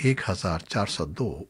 1,402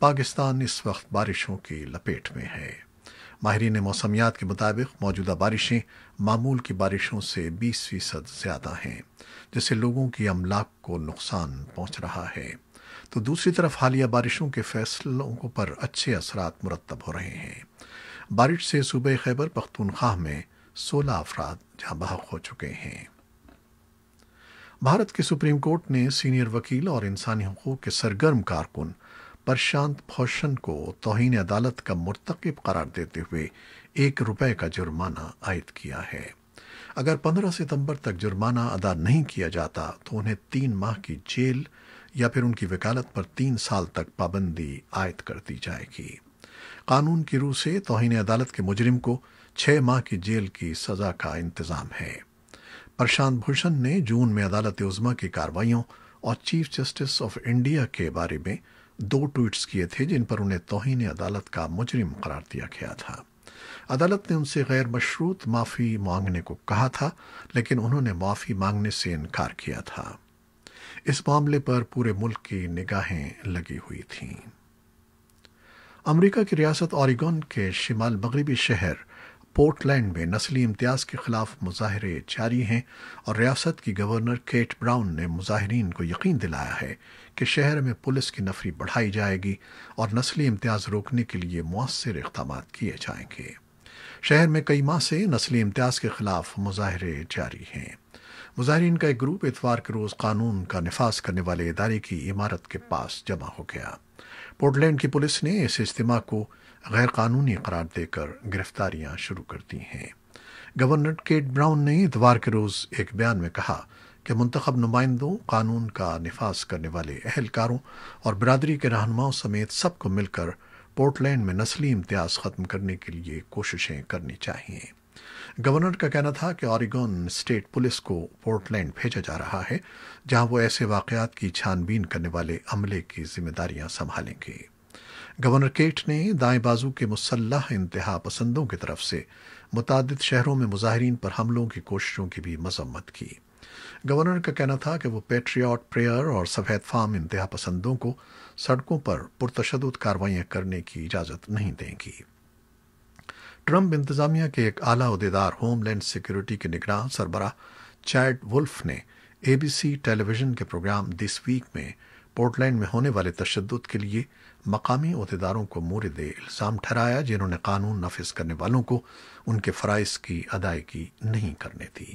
پاکستان اس وقت بارشوں کی لپیٹ میں ہے۔ ماہرین موسمیات کے مطابق موجودہ بارشیں معمول کی بارشوں سے 20% زیادہ ہیں، جس سے لوگوں کی املاک کو نقصان پہنچ رہا ہے، تو دوسری طرف حالیہ بارشوں کے فیصلوں پر اچھے اثرات مرتب ہو رہے ہیں۔ بارش سے صوبہ خیبر پختونخوا میں 16 افراد جاں بحق ہو چکے ہیں۔ بھارت کے سپریم کورٹ نے سینئر وکیل اور انسانی حقوق کے سرگرم کارکن پرشانت بھوشن کو توہین عدالت کا مرتکب قرار دیتے ہوئے $1 کا جرمانہ عائد کیا ہے۔ اگر 15 ستمبر تک جرمانہ ادا نہیں کیا جاتا تو انہیں 3 ماہ کی جیل یا پھر ان کی وکالت پر 3 سال تک پابندی عائد کر دی جائے گی۔ قانون کی روح سے توہین عدالت کے مجرم کو 6 ماہ کی جیل کی سزا کا انتظام ہے۔ پرشانت بھوشن نے جون میں عدالت عظمیٰ کی کارروائیوں اور چیف جسٹس آف انڈیا کے بارے میں 2 ٹویٹس کیے تھے جن پر انہیں توہین عدالت کا مجرم قرار دیا گیا تھا۔ عدالت نے ان سے غیر مشروط معافی مانگنے کو کہا تھا، لیکن انہوں نے معافی مانگنے سے انکار کیا تھا۔ اس معاملے پر پورے ملک کی نگاہیں لگی ہوئی تھیں۔ امریکہ کی ریاست اوریگون کے شمال مغربی شہر پورٹ لینڈ میں نسلی امتیاز کے خلاف مظاہرے جاری ہیں، اور ریاست کی گورنر کیٹ براؤن نے مظاہرین کو یقین دلایا ہے کہ شہر میں پولیس کی نفری بڑھائی جائے گی اور نسلی امتیاز روکنے کے لیے مؤثر اقدامات کیے جائیں گے۔ شہر میں کئی ماہ سے نسلی امتیاز کے خلاف مظاہرے جاری ہیں۔ مظاہرین کا ایک گروپ اتوار کے روز قانون کا نفاذ کرنے والے ادارے کی عمارت کے پاس جمع ہو گیا۔ پورٹ لینڈ کی پولیس نے اس اجتماع کو غیر قانونی قرار دے کر گرفتاریاں شروع کر دی ہیں۔ گورنر کیٹ براؤن نے اتوار کے روز ایک بیان میں کہا کہ منتخب نمائندوں، قانون کا نفاذ کرنے والے اہلکاروں اور برادری کے رہنماؤں سمیت سب کو مل کر پورٹ لینڈ میں نسلی امتیاز ختم کرنے کے لیے کوششیں کرنی چاہیے۔ گورنر کا کہنا تھا کہ اوریگون اسٹیٹ پولیس کو پورٹ لینڈ بھیجا جا رہا ہے، جہاں وہ ایسے واقعات کی چھان بین کرنے والے عملے کی ذمہ داریاں سنبھالیں گے۔ گورنر کیٹ نے دائیں بازو کے مسلح انتہا پسندوں کی طرف سے متعدد شہروں میں مظاہرین پر حملوں کی کوششوں کی بھی مذمت کی۔ گورنر کا کہنا تھا کہ وہ پیٹریاٹ پریئر اور سفید فام انتہا پسندوں کو سڑکوں پر پرتشدد کارروائیاں کرنے کی اجازت نہیں دیں گی۔ ٹرمپ انتظامیہ کے ایک اعلیٰ عہدیدار ہوم لینڈ سیکیورٹی کے نگراں سربراہ چیڈ وولف نے ABC ٹیلی ویژن کے پروگرام دس ویک میں پورٹ لینڈ میں ہونے والے تشدد کے لیے مقامی عہدیداروں کو مورد الزام ٹھہرایا، جنہوں نے قانون نافذ کرنے والوں کو ان کے فرائض کی ادائیگی نہیں کرنے دی۔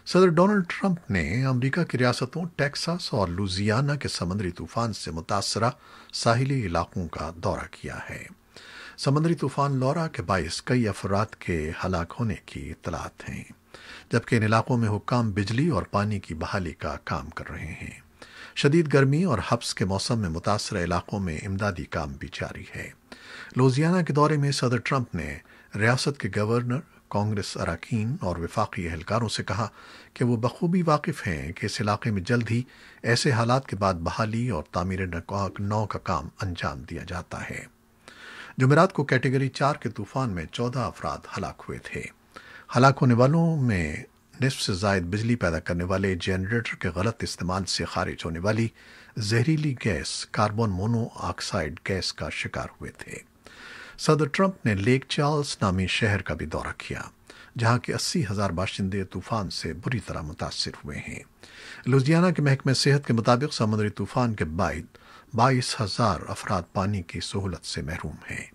صدر ڈونلڈ ٹرمپ نے امریکہ کی ریاستوں ٹیکساس اور لوزیانا کے سمندری طوفان سے متاثرہ ساحلی علاقوں کا دورہ کیا ہے۔ سمندری طوفان لورا کے باعث کئی افراد کے ہلاک ہونے کی اطلاعات ہیں، جبکہ ان علاقوں میں حکام بجلی اور پانی کی بحالی کا کام کر رہے ہیں۔ شدید گرمی اور حبس کے موسم میں متاثرہ علاقوں میں امدادی کام بھی جاری ہے۔ لوزیانا کے دورے میں صدر ٹرمپ نے ریاست کے گورنر، کانگریس اراکین اور وفاقی اہلکاروں سے کہا کہ وہ بخوبی واقف ہیں کہ اس علاقے میں جلد ہی ایسے حالات کے بعد بحالی اور تعمیر نو کا کام انجام دیا جاتا ہے۔ جمعرات کو کیٹیگری 4 کے طوفان میں 14 افراد ہلاک ہوئے تھے۔ ہلاک ہونے والوں میں نصف سے زائد بجلی پیدا کرنے والے جنریٹر کے غلط استعمال سے خارج ہونے والی زہریلی gas carbon monoxide gas کا شکار ہوئے تھے۔ صدر ٹرمپ نے لیک چارلز نامی شہر کا بھی دورہ کیا، جہاں کے 80,000 باشندے طوفان سے بری طرح متاثر ہوئے ہیں۔ لوزیانا کے محکمہ صحت کے مطابق سمندری طوفان کے بعد 22,000 افراد پانی کی سہولت سے محروم ہیں۔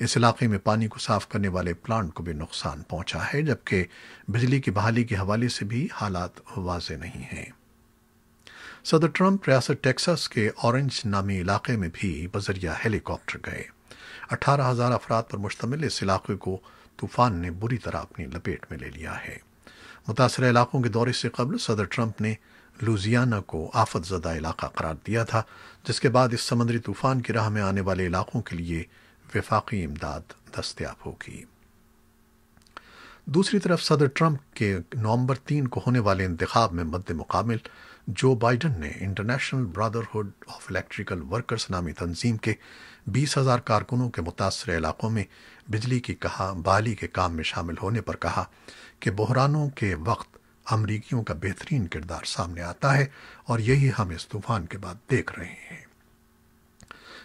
اس علاقے میں پانی کو صاف کرنے والے پلانٹ کو بھی نقصان پہنچا ہے، جبکہ بجلی کی بحالی کے حوالے سے بھی حالات واضح نہیں ہیں۔ صدر ٹرمپ ریاست ٹیکساس کے اورنج نامی علاقے میں بھی بذریعہ ہیلی کاپٹر گئے۔ 18,000 افراد پر مشتمل اس علاقے کو طوفان نے بری طرح اپنی لپیٹ میں لے لیا ہے۔ متاثرہ علاقوں کے دورے سے قبل صدر ٹرمپ نے لوزیانا کو آفت زدہ علاقہ قرار دیا تھا، جس کے بعد اس سمندری طوفان کی راہ میں آنے والے علاقوں کے لیے وفاقی امداد دستیاب ہوگی۔ دوسری طرف صدر ٹرمپ کے نومبر 3 کو ہونے والے انتخاب میں مد مقابل جو بائیڈن نے international brotherhood of electrical workers نامی تنظیم کے 20,000 کارکنوں کے متاثرہ علاقوں میں بجلی کی بحالی کے کام میں شامل ہونے پر کہا کہ بحرانوں کے وقت امریکیوں کا بہترین کردار سامنے آتا ہے، اور یہی ہم اس طوفان کے بعد دیکھ رہے ہیں۔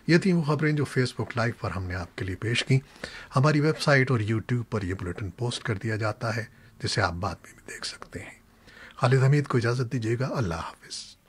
یہ تھیں وہ خبریں جو فیس بک لائیو پر ہم نے آپ کے لیے پیش کی۔ ہماری ویب سائٹ اور یوٹیوب پر یہ بلیٹن پوسٹ کر دیا جاتا ہے، جسے آپ بعد میں بھی دیکھ سکتے ہیں۔ خالد حمید کو اجازت دیجیے گا۔ اللہ حافظ۔